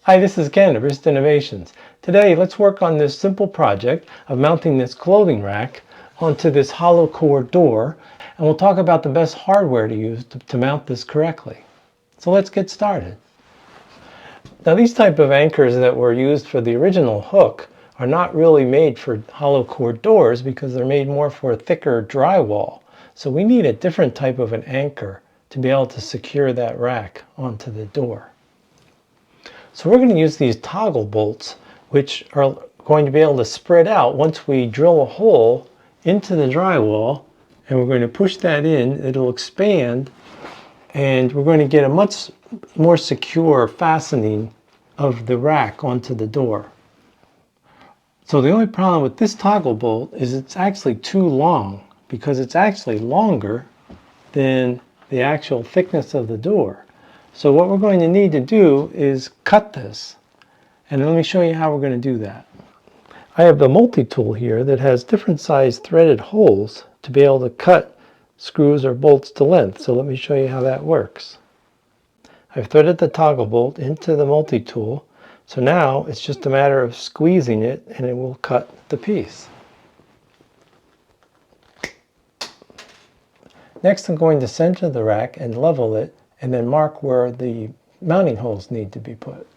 Hi, this is Ken of Rist Innovations. Today, let's work on this simple project of mounting this clothing rack onto this hollow core door, and we'll talk about the best hardware to use to mount this correctly. So let's get started. Now, these type of anchors that were used for the original hook are not really made for hollow core doors because they're made more for a thicker drywall. So we need a different type of an anchor to be able to secure that rack onto the door. So we're going to use these toggle bolts, which are going to be able to spread out once we drill a hole into the drywall, and we're going to push that in. It'll expand, and we're going to get a much more secure fastening of the rack onto the door. So the only problem with this toggle bolt is it's actually too long, because it's actually longer than the actual thickness of the door. So what we're going to need to do is cut this. And let me show you how we're going to do that. I have the multi-tool here that has different sized threaded holes to be able to cut screws or bolts to length. So let me show you how that works. I've threaded the toggle bolt into the multi-tool. So now it's just a matter of squeezing it and it will cut the piece. Next, I'm going to center the rack and level it, and then mark where the mounting holes need to be put.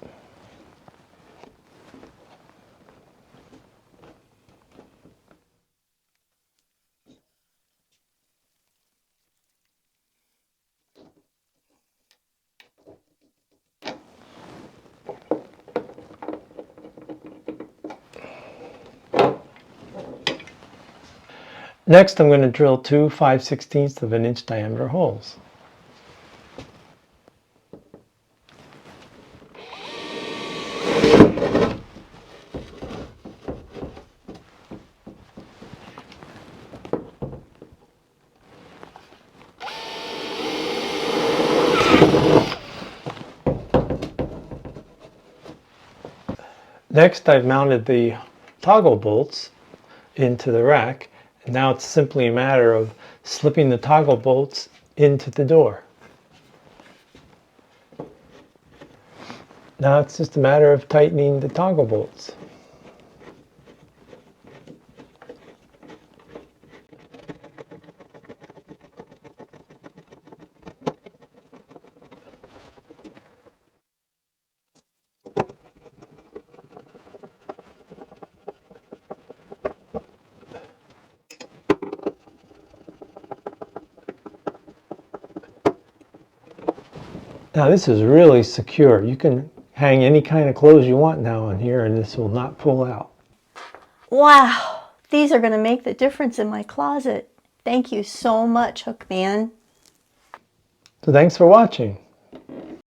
Next, I'm going to drill two 5/16 of an inch diameter holes. Next, I've mounted the toggle bolts into the rack. And now it's simply a matter of slipping the toggle bolts into the door. Now it's just a matter of tightening the toggle bolts. Now this is really secure. You can hang any kind of clothes you want now on here and this will not pull out. Wow, these are going to make the difference in my closet. Thank you so much, Hookman. So thanks for watching.